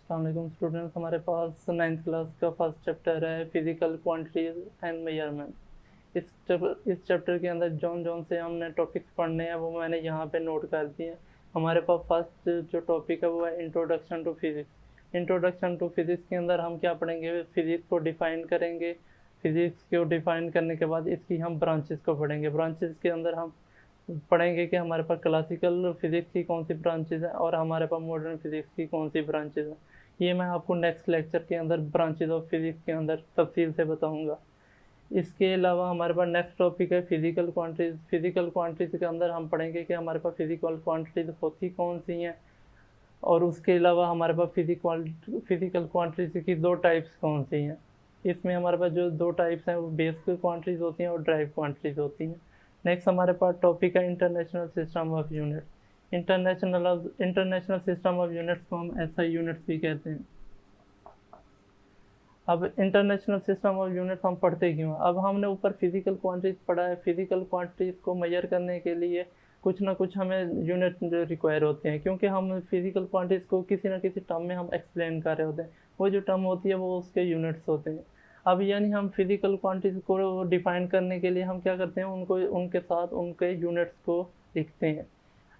अस्सलाम वालेकुम स्टूडेंट्स। हमारे पास 9th क्लास का फर्स्ट चैप्टर है फिजिकल क्वांटिटीज एंड मेजरमेंट। इस चैप्टर के अंदर जौन जौन से हमने टॉपिक्स पढ़ने हैं वो मैंने यहाँ पे नोट कर दिए हैं। हमारे पास फर्स्ट जो टॉपिक है वो है introduction to physics. Introduction to physics के अंदर हम क्या पढ़ेंगे, फिजिक्स को डिफाइन करेंगे। फिजिक्स को डिफाइन करने के बाद इसकी हम ब्रांचेस को पढ़ेंगे। ब्रांचेस के अंदर हम पढ़ेंगे कि हमारे पास क्लासिकल फिजिक्स की कौन सी ब्रांचेज हैं और हमारे पास मॉडर्न फिजिक्स की कौन सी ब्रांचेज हैं। ये मैं आपको नेक्स्ट लेक्चर के अंदर ब्रांचेज ऑफ फिजिक्स के अंदर तफसील से बताऊंगा। इसके अलावा हमारे पास नेक्स्ट टॉपिक है फिजिकल क्वांटिटीज। फिजिकल क्वांटिटीज के अंदर हम पढ़ेंगे कि हमारे पास फिजिकल क्वांटिटीज होती कौन सी हैं और उसके अलावा हमारे पास फिजिकल क्वांटिटीज की दो टाइप्स कौन सी हैं। इसमें हमारे पास जो दो टाइप्स हैं वो बेसिक क्वांटिटीज होती हैं और ड्राइव क्वांटिटीज होती हैं। नेक्स्ट हमारे पास टॉपिक है international system of unit. International system of units को हम एसआई यूनिट्स भी कहते हैं। अब इंटरनेशनल सिस्टम ऑफ यूनिट्स हम पढ़ते क्यों हैं? अब हमने ऊपर फिजिकल क्वांटिटीज पढ़ा है। फिजिकल क्वांटिटीज को मेजर करने के लिए कुछ ना कुछ हमें यूनिट रिक्वायर होते हैं, क्योंकि हम फिजिकल क्वांटिटीज को किसी ना किसी टर्म में हम एक्सप्लेन कर रहे होते हैं। वो जो टर्म होती है वो उसके यूनिट्स होते हैं। अब यानी हम फिजिकल क्वांटिटीज को डिफाइन करने के लिए हम क्या करते हैं, उनको उनके साथ उनके यूनिट्स को लिखते हैं।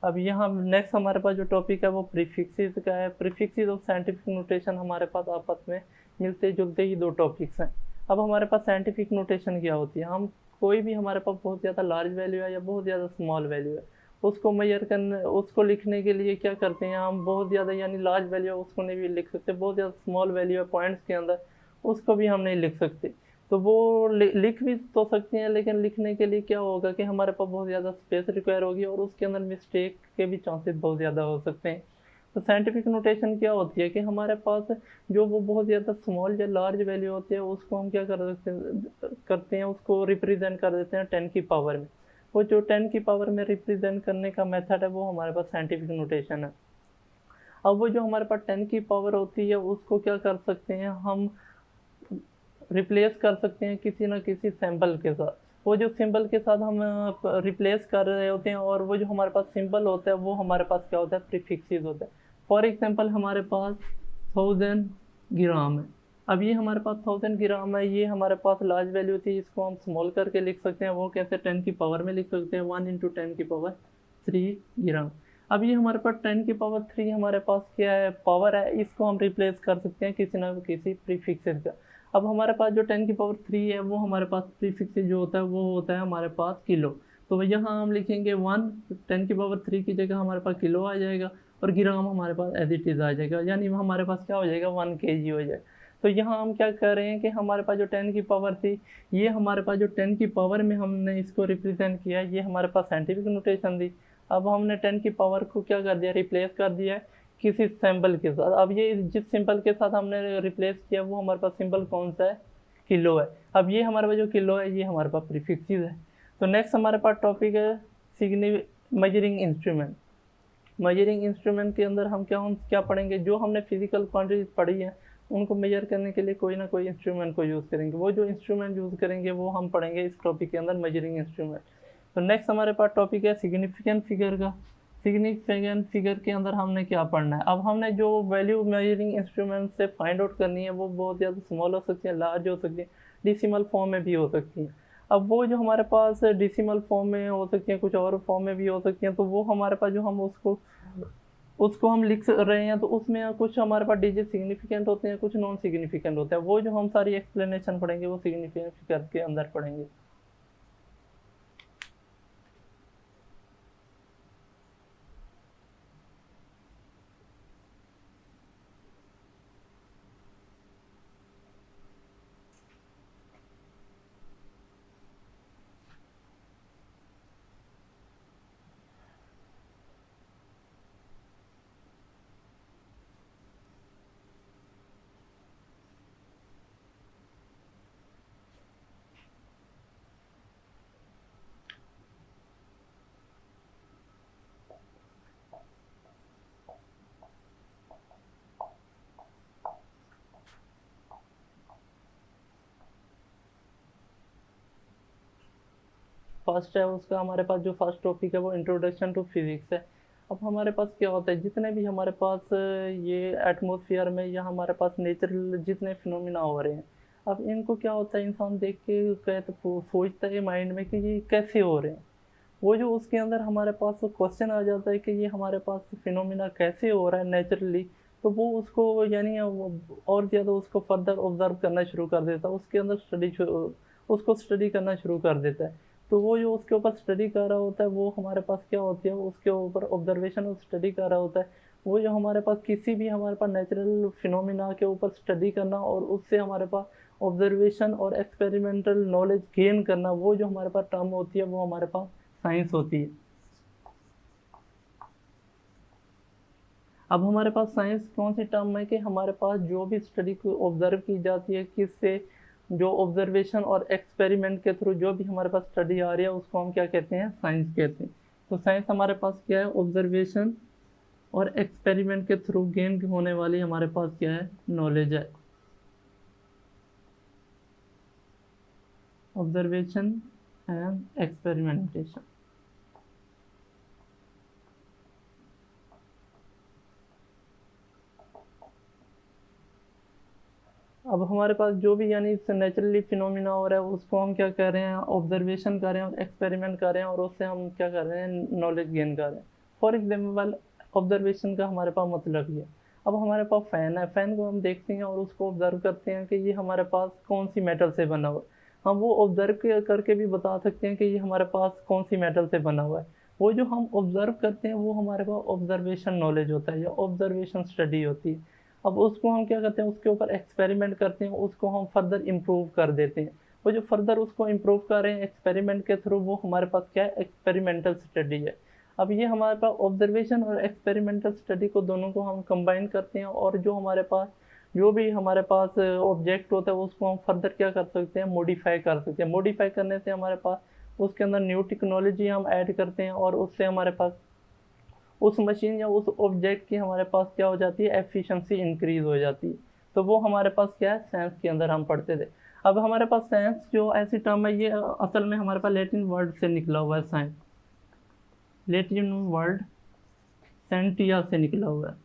अब यहाँ नेक्स्ट हमारे पास जो टॉपिक है वो प्रीफिक्सेस का है। प्रीफिक्सेस ऑफ साइंटिफिक नोटेशन हमारे पास आपस में मिलते जुलते ही दो टॉपिक्स हैं। अब हमारे पास साइंटिफिक नोटेशन क्या होती है, हम कोई भी हमारे पास बहुत ज़्यादा लार्ज वैल्यू है या बहुत ज़्यादा स्मॉल वैल्यू है, उसको मेजर करने उसको लिखने के लिए क्या करते हैं, हम बहुत ज़्यादा यानी लार्ज वैल्यू है उसको नहीं भी लिख सकते, बहुत ज़्यादा स्मॉल वैल्यू है पॉइंट्स के अंदर उसको भी हम नहीं लिख सकते। तो वो लिख भी तो सकते हैं, लेकिन लिखने के लिए क्या होगा कि हमारे पास बहुत ज़्यादा स्पेस रिक्वायर होगी और उसके अंदर मिस्टेक के भी चांसेस बहुत ज़्यादा हो सकते हैं। तो साइंटिफिक नोटेशन क्या होती है कि हमारे पास जो वो बहुत ज़्यादा स्मॉल या लार्ज वैल्यू होती है उसको हम क्या करते हैं उसको रिप्रेजेंट कर देते हैं 10 की पावर में। वो जो 10 की पावर में रिप्रेजेंट करने का मेथड है वो हमारे पास साइंटिफिक नोटेशन है। अब वो जो हमारे पास 10 की पावर होती है उसको क्या कर सकते हैं, हम रिप्लेस कर सकते हैं किसी ना किसी सिंबल के साथ। वो जो सिंबल के साथ हम रिप्लेस कर रहे होते हैं और वो जो हमारे पास सिंबल होता है वो हमारे पास क्या होता है, प्रीफिक्सेस होता है। फॉर एग्जांपल हमारे पास 1000 ग्राम है। अब ये हमारे पास 1000 ग्राम है, ये हमारे पास लार्ज वैल्यू थी, इसको हम स्मॉल करके लिख सकते हैं। वो कैसे, 10 की पावर में लिख सकते हैं, 1 इंटू 10 की पावर 3 ग्राम। अब ये हमारे पास 10 की पावर 3 हमारे पास क्या है, पावर है, इसको हम रिप्लेस कर सकते हैं किसी ना किसी प्रीफिक्सेस का। अब हमारे पास जो 10 की पावर 3 है वो हमारे पास प्रीफिक्स जो होता है वो होता है हमारे पास किलो। तो यहाँ हम लिखेंगे 1, 10 की पावर 3 की जगह हमारे पास किलो आ जाएगा और ग्राम हमारे पास एज इट इज़ आ जाएगा, यानी हमारे पास क्या हो जाएगा, 1 kg हो जाएगा। तो यहाँ हम क्या कर रहे हैं कि हमारे पास जो 10 की पावर थी, ये हमारे पास जो 10 की पावर में हमने इसको रिप्रेजेंट किया, ये हमारे पास साइंटिफिक नोटेशन थी। अब हमने 10 की पावर को क्या कर दिया, रिप्लेस कर दिया है किसी सिंबल के साथ। अब ये जिस सिंबल के साथ हमने रिप्लेस किया वो हमारे पास सिंबल कौन सा है, किलो है। अब ये हमारे पास जो किलो है ये हमारे पास प्रीफिक्सेस है। तो नेक्स्ट हमारे पास टॉपिक है मेजरिंग इंस्ट्रूमेंट। मेजरिंग इंस्ट्रूमेंट के अंदर हम क्या पढ़ेंगे, जो हमने फिजिकल क्वांटिटी पढ़ी है उनको मेजर करने के लिए कोई ना कोई इंस्ट्रूमेंट को यूज़ करेंगे। वो जो इंस्ट्रूमेंट यूज़ करेंगे वो हम पढ़ेंगे इस टॉपिक के अंदर, मेजरिंग इंस्ट्रूमेंट। तो नेक्स्ट हमारे पास टॉपिक है सिग्निफिकेंट फिगर का। सिग्निफिकेंट फिगर के अंदर हमने क्या पढ़ना है, अब हमने जो वैल्यू मेजरिंग इंस्ट्रूमेंट से फाइंड आउट करनी है वो बहुत ज़्यादा स्मॉल हो सकती है, लार्ज हो सकती है, डिसिमल फॉर्म में भी हो सकती है। अब वो जो हमारे पास डिसिमल फॉर्म में हो सकती हैं, कुछ और फॉर्म में भी हो सकती हैं, तो वो हमारे पास जो हम उसको उसको हम लिख रहे हैं तो उसमें कुछ हमारे पास डिजिट सिग्निफिकेंट होते हैं, कुछ नॉन सिग्निफिकेंट होते हैं। वो जो हम सारी एक्सप्लेनेशन पढ़ेंगे वो सिग्निफिकेंट फिगर के अंदर पढ़ेंगे। फर्स्ट है उसका हमारे पास जो फर्स्ट टॉपिक है वो इंट्रोडक्शन टू फिजिक्स है। अब हमारे पास क्या होता है, जितने भी हमारे पास ये एटमॉस्फेयर में या हमारे पास नेचुरल जितने फिनोमिना हो रहे हैं, अब इनको क्या होता है, इंसान देख के कहते सोचता है माइंड में कि ये कैसे हो रहे हैं। वो जो उसके अंदर हमारे पास क्वेश्चन आ जाता है कि ये हमारे पास फिनोमिना कैसे हो रहा है नेचुरली, तो वो उसको यानी और ज़्यादा उसको फर्दर ऑब्जर्व करना शुरू कर देता है, उसके अंदर उसको स्टडी करना शुरू कर देता है। तो वो जो उसके ऊपर स्टडी कर रहा होता है, वो हमारे पास क्या होती है, उसके ऊपर ऑब्जर्वेशन और स्टडी कर रहा होता है। वो जो हमारे पास किसी भी हमारे पास नेचुरल फिनोमिना के ऊपर स्टडी करना और उससे हमारे पास ऑब्जर्वेशन और एक्सपेरिमेंटल नॉलेज गेन करना, वो जो हमारे पास टर्म होती है, वो हमारे पास साइंस होती है। अब हमारे पास साइंस कौन सी टर्म है कि हमारे पास जो भी स्टडी को ऑब्जर्व की जाती है, किससे, जो ऑब्जर्वेशन और एक्सपेरिमेंट के थ्रू जो भी हमारे पास स्टडी आ रही है, उसको हम क्या कहते हैं, साइंस कहते हैं। तो साइंस हमारे पास क्या है, ऑब्जर्वेशन और एक्सपेरिमेंट के थ्रू गेन होने वाली हमारे पास क्या है, नॉलेज है। Observation and experimentation. अब हमारे पास जो भी यानी नेचुरली फिनोमिना हो रहा है, उसको हम क्या कर रहे हैं, ऑब्जर्वेशन कर रहे हैं, एक्सपेरिमेंट कर रहे हैं, और उससे हम क्या कर रहे हैं, नॉलेज गेन कर रहे हैं। फॉर एग्जाम्पल, ऑब्जर्वेशन का हमारे पास मतलब ही है। अब हमारे पास फ़ैन है, फ़ैन को हम देखते हैं और उसको ऑब्जर्व करते हैं कि ये हमारे पास कौन सी मेटल से बना हुआ है। हम वो ऑब्जर्व करके भी बता सकते हैं कि ये हमारे पास कौन सी मेटल से बना हुआ है। वो जो हम ऑब्जर्व करते हैं, वो हमारे पास ऑब्जर्वेशन नॉलेज होता है या ऑब्जर्वेशन स्टडी होती है। अब उसको हम क्या करते हैं, उसके ऊपर एक्सपेरिमेंट करते हैं, उसको हम फर्दर इम्प्रूव कर देते हैं। वो जो फर्दर उसको इम्प्रूव कर रहे हैं एक्सपेरिमेंट के थ्रू, वो हमारे पास क्या है, एक्सपेरिमेंटल स्टडी है। अब ये हमारे पास ऑब्जर्वेशन और एक्सपेरिमेंटल स्टडी को दोनों को हम कंबाइन करते हैं, और जो हमारे पास जो भी हमारे पास ऑब्जेक्ट होता है, उसको हम फर्दर क्या कर सकते हैं, मॉडिफाई कर सकते हैं। मॉडिफाई करने से हमारे पास उसके अंदर न्यू टेक्नोलॉजी हम ऐड करते हैं, और उससे हमारे पास उस मशीन या उस ऑब्जेक्ट की हमारे पास क्या हो जाती है, एफिशिएंसी इंक्रीज हो जाती है। तो वो हमारे पास क्या है, साइंस के अंदर हम पढ़ते थे। अब हमारे पास साइंस जो ऐसी टर्म है, ये असल में हमारे पास लैटिन वर्ड से निकला हुआ है। साइंस लैटिन वर्ड सेंटिया से निकला हुआ है।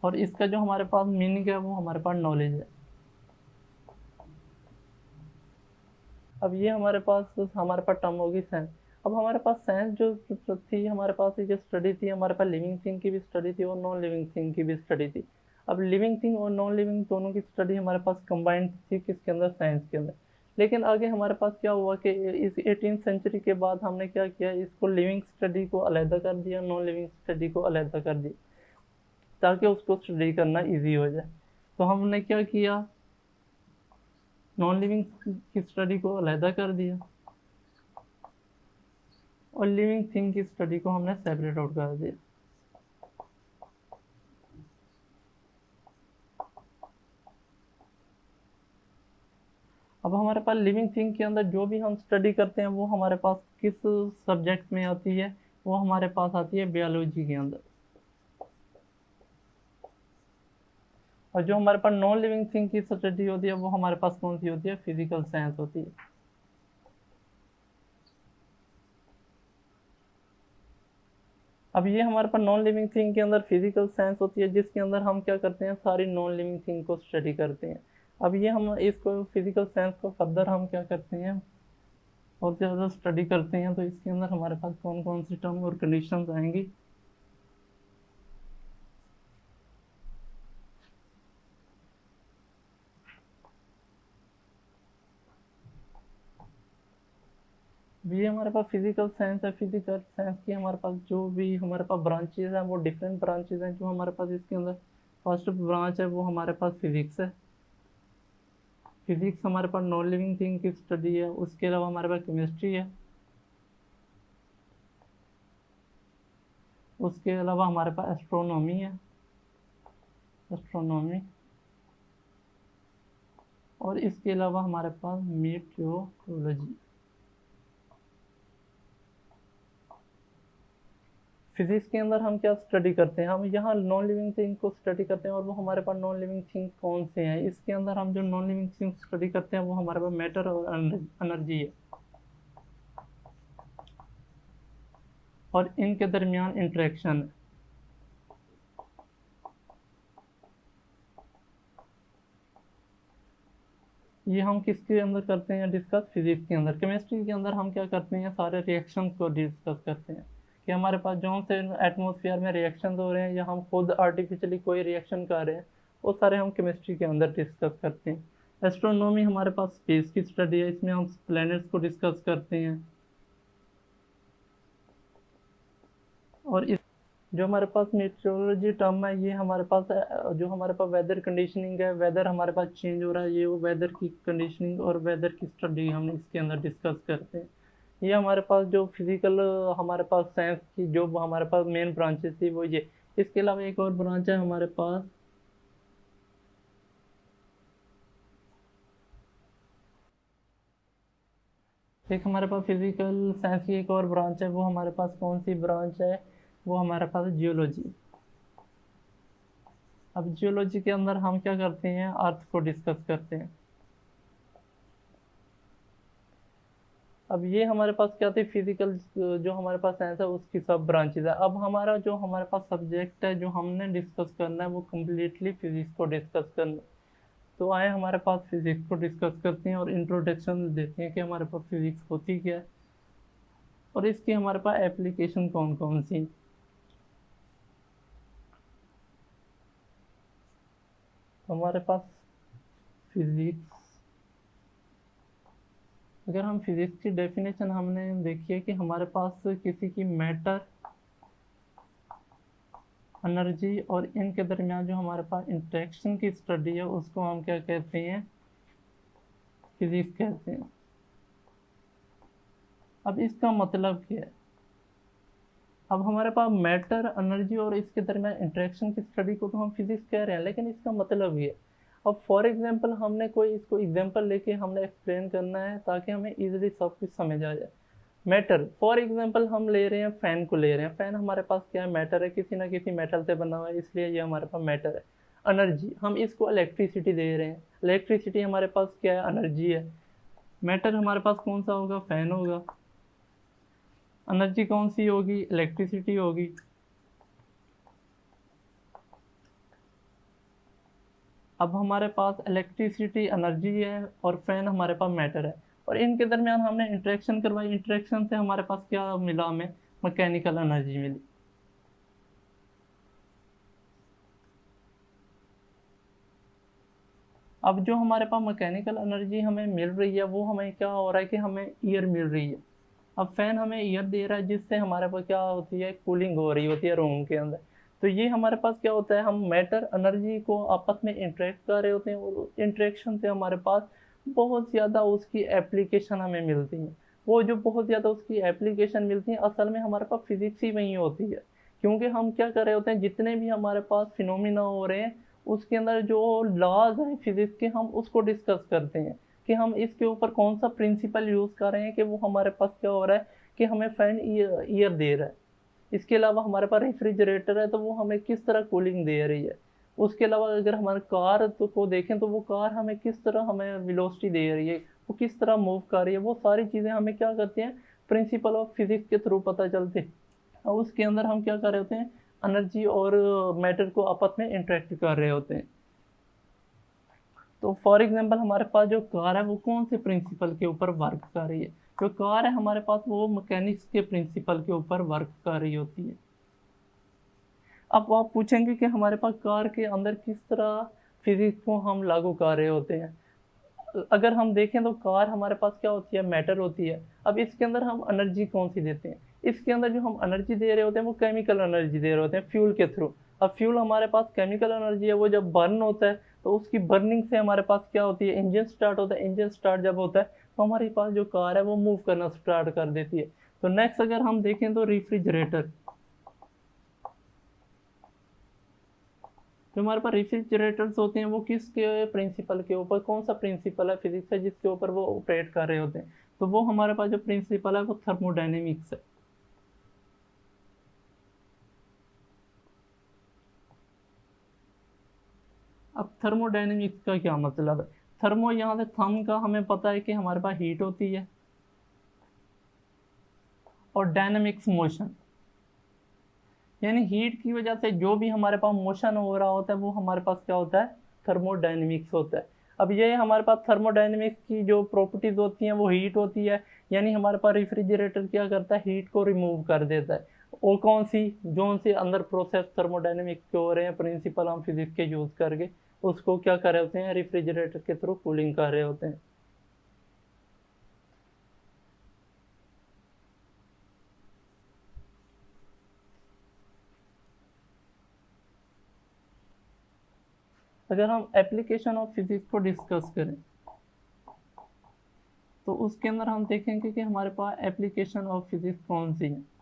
और इसका जो हमारे पास मीनिंग है, वो हमारे पास नॉलेज है। अब ये हमारे पास टर्म होगी साइंस। अब हमारे पास साइंस जो थी, हमारे पास ये जो स्टडी थी, हमारे पास लिविंग थिंग की भी स्टडी थी और नॉन लिविंग थिंग की भी स्टडी थी। अब लिविंग थिंग और नॉन लिविंग दोनों की स्टडी हमारे पास कंबाइंड थी, किसके अंदर, साइंस के अंदर। लेकिन आगे हमारे पास क्या हुआ कि इस 18th सेंचुरी के बाद हमने क्या किया, इसको लिविंग स्टडी को अलहदा कर दिया, नॉन लिविंग स्टडी को अलहदा कर दिया, ताकि उसको स्टडी करना ईजी हो जाए। तो हमने क्या किया, नॉन लिविंग की स्टडी को अलहदा कर दिया और लिविंग थिंग की स्टडी को हमने सेपरेट आउट कर दिया। अब हमारे पास लिविंग थिंग के अंदर जो भी हम स्टडी करते हैं, वो हमारे पास किस सब्जेक्ट में आती है, वो हमारे पास आती है बायोलॉजी के अंदर। और जो हमारे पास नॉन लिविंग थिंग की स्टडी होती है, वो हमारे पास कौन सी होती है, फिजिकल साइंस होती है। अब ये हमारे पास नॉन लिविंग थिंग के अंदर फिजिकल साइंस होती है, जिसके अंदर हम क्या करते हैं, सारी नॉन लिविंग थिंग को स्टडी करते हैं। अब ये हम इसको फिजिकल साइंस को फर्दर हम क्या करते हैं, और ज़्यादा स्टडी करते हैं, तो इसके अंदर हमारे पास कौन कौन सी टर्म और कंडीशंस आएंगी। ये हमारे पास फिजिकल साइंस है। फिजिकल साइंस की हमारे पास जो भी हमारे पास ब्रांचेज हैं, वो डिफरेंट ब्रांचेज हैं जो हमारे पास इसके अंदर। फर्स्ट ब्रांच है वो हमारे पास फिजिक्स है। फिजिक्स हमारे पास नॉन लिविंग थिंग की स्टडी है। उसके अलावा हमारे पास केमिस्ट्री है। उसके अलावा हमारे पास एस्ट्रोनॉमी है, एस्ट्रोनॉमी। और इसके अलावा हमारे पास मीटियोरोलॉजी। फिजिक्स के अंदर हम क्या स्टडी करते हैं, हम यहाँ नॉन लिविंग थिंग को स्टडी करते हैं, और वो हमारे पास नॉन लिविंग थिंग कौन से हैं, इसके अंदर हम जो नॉन लिविंग थिंग स्टडी करते हैं, वो हमारे पास मैटर और एनर्जी है। और इनके दरमियान इंटरेक्शन है। ये हम किसके अंदर करते हैं डिस्कस? फिजिक्स के अंदर। केमिस्ट्री के अंदर हम क्या करते हैं? सारे रिएक्शंस को डिस्कस करते हैं कि हमारे पास जो से एटमॉस्फेयर में रिएक्शन हो रहे हैं या हम खुद आर्टिफिशियली कोई रिएक्शन कर रहे हैं, वो सारे हम केमिस्ट्री के अंदर डिस्कस करते हैं। एस्ट्रोनॉमी हमारे पास स्पेस की स्टडी है, इसमें हम प्लैनेट्स को डिस्कस करते हैं। और इस जो हमारे पास मेट्रोलॉजी टर्म है, ये हमारे पास जो हमारे पास वेदर कंडीशनिंग है, वेदर हमारे पास चेंज हो रहा है, ये वो वेदर की कंडीशनिंग और वेदर की स्टडी हम इसके अंदर डिस्कस करते हैं। ये हमारे पास जो फिजिकल हमारे पास साइंस की जो हमारे पास मेन ब्रांचेस थी वो ये। इसके अलावा एक और ब्रांच है हमारे पास, एक हमारे पास फिजिकल साइंस की एक और ब्रांच है। वो हमारे पास कौन सी ब्रांच है? वो हमारे पास जियोलॉजी। अब जियोलॉजी के अंदर हम क्या करते हैं? अर्थ को डिस्कस करते हैं। अब ये हमारे पास क्या थी? फिजिकल जो हमारे पास साइंस है उसकी सब ब्रांचेज है। अब हमारा जो हमारे पास सब्जेक्ट है जो हमने डिस्कस करना है वो कम्प्लीटली फिजिक्स को डिस्कस करना। तो आए हमारे पास फिजिक्स को डिस्कस करते हैं और इंट्रोडक्शन देते हैं कि हमारे पास फिजिक्स होती क्या है और इसकी हमारे पास एप्लीकेशन कौन कौन सी। हमारे पास फिजिक्स, अगर हम फिजिक्स की डेफिनेशन हमने देखी है कि हमारे पास किसी की मैटर, एनर्जी और इनके दरमियान जो हमारे पास इंटरेक्शन की स्टडी है उसको हम क्या कहते हैं? फिजिक्स कहते हैं। अब इसका मतलब क्या है? अब हमारे पास मैटर, एनर्जी और इसके दरमियान इंटरेक्शन की स्टडी को तो हम फिजिक्स कह रहे हैं, लेकिन इसका मतलब ये। अब फॉर एग्जांपल हमने कोई इसको एग्जांपल लेके हमने एक्सप्लेन करना है ताकि हमें इजीली सब कुछ समझ आ जाए। मैटर, फॉर एग्जांपल हम ले रहे हैं फैन को ले रहे हैं। फैन हमारे पास क्या है? मैटर है, किसी ना किसी मेटल से बना हुआ है, इसलिए ये हमारे पास मैटर है। एनर्जी, हम इसको इलेक्ट्रिसिटी दे रहे हैं, इलेक्ट्रिसिटी हमारे पास क्या है? एनर्जी है। मैटर हमारे पास कौन सा होगा? फैन होगा। एनर्जी कौन सी होगी? इलेक्ट्रिसिटी होगी। अब हमारे पास इलेक्ट्रिसिटी एनर्जी है और फैन हमारे पास मैटर है और इनके दरमियान हमने इंटरेक्शन करवाई। इंटरेक्शन से हमारे पास क्या मिला? हमें मैकेनिकल एनर्जी मिली। अब जो हमारे पास मैकेनिकल एनर्जी हमें मिल रही है वो हमें क्या हो रहा है कि हमें ईयर मिल रही है। अब फैन हमें ईयर दे रहा है जिससे हमारे पास क्या होती है? कूलिंग हो रही होती है रूम के अंदर। तो ये हमारे पास क्या होता है? हम मैटर एनर्जी को आपस में इंटरेक्ट कर रहे होते हैं और इंटरेक्शन से हमारे पास बहुत ज़्यादा उसकी एप्लीकेशन हमें मिलती हैं। वो जो बहुत ज़्यादा उसकी एप्लीकेशन मिलती हैं असल में हमारे पास फिजिक्स ही वही होती है, क्योंकि हम क्या कर रहे होते हैं? जितने भी हमारे पास फिनोमिना हो रहे हैं उसके अंदर जो लॉज हैं फिजिक्स के, हम उसको डिस्कस करते हैं कि हम इसके ऊपर कौन सा प्रिंसिपल यूज़ कर रहे हैं कि वो हमारे पास क्या हो रहा है कि हमें फैन ईयर दे रहा है। इसके अलावा हमारे पास रेफ्रिजरेटर है तो वो हमें किस तरह कूलिंग दे रही है। उसके अलावा अगर हमारे कार तो को देखें तो वो कार हमें किस तरह हमें वेलोसिटी दे रही है, वो किस तरह मूव कर रही है, वो सारी चीज़ें हमें क्या करती हैं? प्रिंसिपल ऑफ फिजिक्स के थ्रू पता चलते हैं। और उसके अंदर हम क्या कर रहे होते हैं? एनर्जी और मैटर को आपस में इंटरेक्ट कर रहे होते हैं। तो फॉर एग्जांपल हमारे पास जो कार है वो कौन से प्रिंसिपल के ऊपर वर्क कर रही है? जो कार है हमारे पास वो मैकेनिक्स के प्रिंसिपल के ऊपर वर्क कर रही होती है। अब आप पूछेंगे कि हमारे पास कार के अंदर किस तरह फिजिक्स को हम लागू कर रहे होते हैं। अगर हम देखें तो कार हमारे पास क्या होती है? मैटर होती है। अब इसके अंदर हम एनर्जी कौन सी देते हैं? इसके अंदर जो हम एनर्जी दे रहे होते हैं वो केमिकल एनर्जी दे रहे होते हैं फ्यूल के थ्रू। अब फ्यूल हमारे पास केमिकल एनर्जी है, वो जब बर्न होता है तो उसकी बर्निंग से हमारे पास क्या होती है? इंजन स्टार्ट होता है। इंजन स्टार्ट जब होता है तो हमारे पास जो कार है वो मूव करना स्टार्ट कर देती है। तो नेक्स्ट अगर हम देखें तो रेफ्रिजरेटर, जो हमारे पास रेफ्रिजरेटर्स होते हैं वो किसके प्रिंसिपल के ऊपर, कौन सा प्रिंसिपल है फिजिक्स है जिसके ऊपर वो ऑपरेट कर रहे होते हैं? तो वो हमारे पास जो प्रिंसिपल है वो थर्मोडायनेमिक्स है। अब थर्मोडायनेमिक्स का क्या मतलब है? थर्मो यहाँ से थर्म का हमें पता है कि हमारे पास हीट होती है और डायनेमिक्स मोशन। यानी हीट की वजह से जो भी हमारे पास मोशन हो रहा होता है वो हमारे पास क्या होता है, थर्मोडायनेमिक्स होता है। अब ये हमारे पास थर्मोडायनेमिक्स की जो प्रॉपर्टीज होती हैं वो हीट होती है, यानी हमारे पास रेफ्रिजरेटर क्या करता है, हीट को रिमूव कर देता है। और कौन सी, जो से अंदर प्रोसेस थर्मोडायनेमिक्स के हो रहे हैं, प्रिंसिपल हम फिजिक्स के यूज करके उसको क्या कर रहे होते हैं, रेफ्रिजरेटर के थ्रू कूलिंग कर रहे होते हैं। अगर हम एप्लीकेशन ऑफ फिजिक्स को डिस्कस करें तो उसके अंदर हम देखेंगे कि हमारे पास एप्लीकेशन ऑफ फिजिक्स कौन सी है।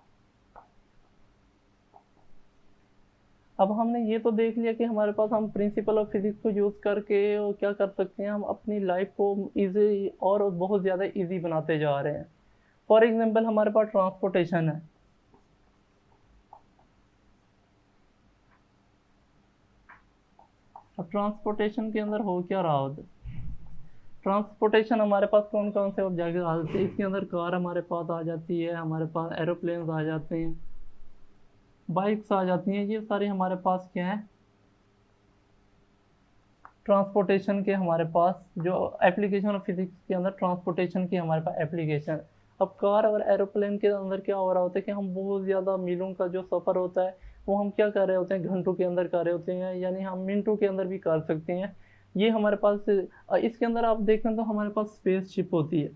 अब हमने ये तो देख लिया कि हमारे पास हम प्रिंसिपल ऑफ फिजिक्स को यूज़ करके और क्या कर सकते हैं, हम अपनी लाइफ को इजी और बहुत ज़्यादा इजी बनाते जा रहे हैं। फॉर एग्जांपल हमारे पास ट्रांसपोर्टेशन है। अब ट्रांसपोर्टेशन के अंदर हो क्या रहा होता है, ट्रांसपोर्टेशन हमारे पास कौन कौन से ऑब्जेक्ट आ जाते हैं, इसके अंदर कार हमारे पास आ जाती है, हमारे पास एरोप्लेन आ जाते हैं, बाइक्स आ जाती हैं, ये सारे हमारे पास क्या है, ट्रांसपोर्टेशन के हमारे पास जो एप्लीकेशन ऑफ फिजिक्स के अंदर ट्रांसपोर्टेशन की हमारे पास एप्लीकेशन। अब कार और एरोप्लेन के अंदर क्या हो रहा होता है कि हम बहुत ज़्यादा मीलों का जो सफ़र होता है वो हम क्या कर रहे होते हैं, घंटों के अंदर कर रहे होते हैं, यानी हम मिनटों के अंदर भी कर सकते हैं। ये हमारे पास इसके अंदर आप देखें तो हमारे पास स्पेस शिप होती है।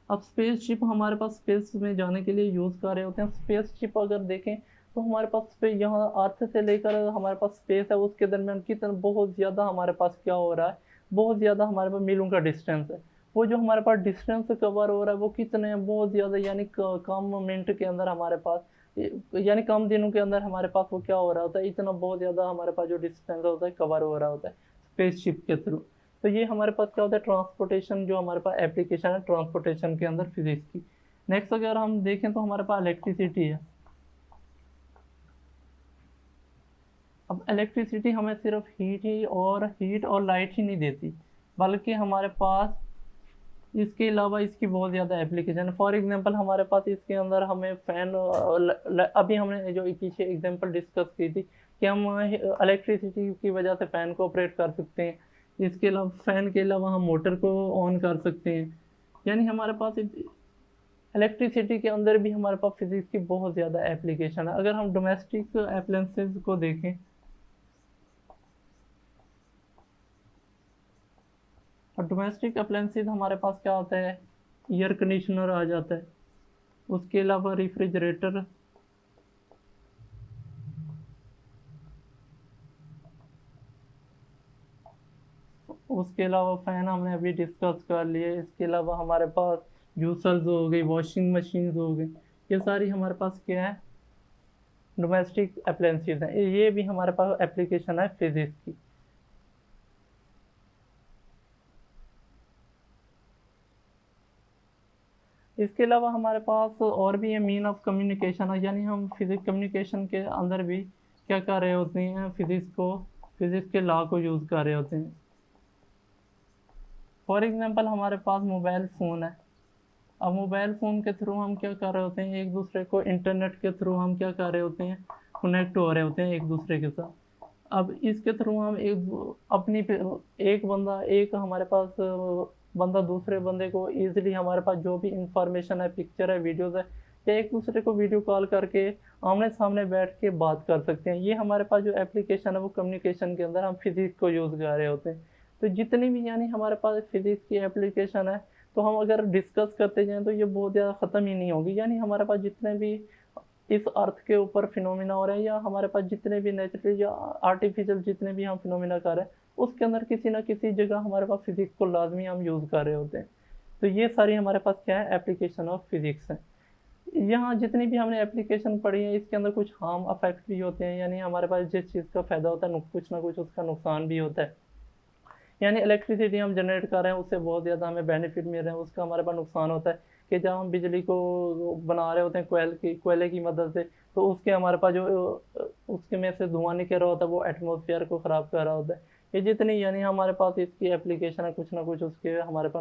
अब स्पेस शिप हमारे पास स्पेस में जाने के लिए यूज़ कर रहे होते हैं। स्पेस शिप अगर देखें तो हमारे पास यहाँ अर्थ से लेकर हमारे पास स्पेस है उसके दरमियान कितना बहुत ज़्यादा हमारे पास क्या हो रहा है, बहुत ज़्यादा हमारे पास मीलों का डिस्टेंस है। वो जो हमारे पास डिस्टेंस कवर हो रहा है वो कितने हैं, बहुत ज़्यादा, यानी कम मिनट के अंदर हमारे पास, यानी कम दिनों के अंदर हमारे पास वो क्या हो रहा होता है, इतना बहुत ज़्यादा हमारे पास जो डिस्टेंस होता है कवर हो रहा होता है स्पेसशिप के थ्रू। तो ये हमारे पास क्या होता है, ट्रांसपोर्टेशन जो हमारे पास एप्लीकेशन है ट्रांसपोर्टेशन के अंदर फिजिक्स की। नेक्स्ट अगर हम देखें तो हमारे पास इलेक्ट्रिसिटी है। अब इलेक्ट्रिसिटी हमें सिर्फ हीट और लाइट ही नहीं देती, बल्कि हमारे पास इसके अलावा इसकी बहुत ज़्यादा एप्लीकेशन है। फॉर एग्जांपल हमारे पास इसके अंदर हमें फ़ैन, अभी हमने जो पीछे एग्जांपल डिस्कस की थी कि हम इलेक्ट्रिसिटी की वजह से फ़ैन को ऑपरेट कर सकते हैं। इसके अलावा फ़ैन के अलावा हम मोटर को ऑन कर सकते हैं। यानी हमारे पास इलेक्ट्रिसिटी के अंदर भी हमारे पास फिजिक्स की बहुत ज़्यादा एप्लीकेशन है। अगर हम डोमेस्टिक अप्लायंसेस को देखें, और डोमेस्टिक अप्लायंसेस हमारे पास क्या होता है, एयर कंडीशनर आ जाता है, उसके अलावा रेफ्रिजरेटर, उसके अलावा फ़ैन हमने अभी डिस्कस कर लिए। इसके अलावा हमारे पास जूसर्स हो गई, वॉशिंग मशीन्स हो गई, ये सारी हमारे पास क्या है, डोमेस्टिक अप्लायंसेस हैं। ये भी हमारे पास एप्लीकेशन है फिजिक्स की। इसके अलावा हमारे पास और भी है मीन ऑफ कम्युनिकेशन है, यानी हम फिजिक्स कम्युनिकेशन के अंदर भी क्या कर रहे होते हैं, फिजिक्स के लॉ को यूज़ कर रहे होते हैं। फॉर एग्जांपल हमारे पास मोबाइल फ़ोन है। अब मोबाइल फ़ोन के थ्रू हम क्या कर रहे होते हैं, एक दूसरे को इंटरनेट के थ्रू हम क्या कर रहे होते हैं, कनेक्ट हो रहे होते हैं एक दूसरे के साथ। अब इसके थ्रू हम एक हमारे पास बंदा दूसरे बंदे को ईजिली हमारे पास जो भी इंफॉर्मेशन है, पिक्चर है, वीडियोज़ है, या एक दूसरे को वीडियो कॉल करके आमने सामने बैठ के बात कर सकते हैं। ये हमारे पास जो एप्लीकेशन है वो कम्युनिकेशन के अंदर हम फिजिक्स को यूज़ कर रहे होते हैं। तो जितनी भी यानी हमारे पास फिजिक्स की एप्लीकेशन है, तो हम अगर डिस्कस करते जाएँ तो ये बहुत ज़्यादा ख़त्म ही नहीं होगी। यानी हमारे पास जितने भी इस अर्थ के ऊपर फिनोमिना हो रहे हैं, या हमारे पास जितने भी नेचुरल या आर्टिफिशियल जितने भी हम फिनोमिना कर रहे हैं, उसके अंदर किसी न किसी जगह हमारे पास फिजिक्स को लाजमी हम यूज़ कर रहे होते हैं। तो ये सारी हमारे पास क्या है, एप्लीकेशन ऑफ फिजिक्स है। यहाँ जितनी भी हमने एप्लीकेशन पढ़ी है इसके अंदर कुछ हार्म इफेक्ट भी होते हैं, यानी हमारे पास जिस चीज़ का फ़ायदा होता है कुछ ना कुछ उसका नुकसान भी होता है। यानी इलेक्ट्रिसिटी हम जनरेट कर रहे हैं उससे बहुत ज़्यादा हमें बेनिफिट मिल रहे हैं, उसका हमारे पास नुकसान होता है कि जब हम बिजली को बना रहे होते हैं कोयले की मदद से, तो उसके हमारे पास जो उसके में से धुआं निकल रहा होता है वो एटमॉस्फेयर को ख़राब कर रहा होता है। ये जितनी यानी हमारे पास इसकी एप्लीकेशन है कुछ ना कुछ उसके हमारे पास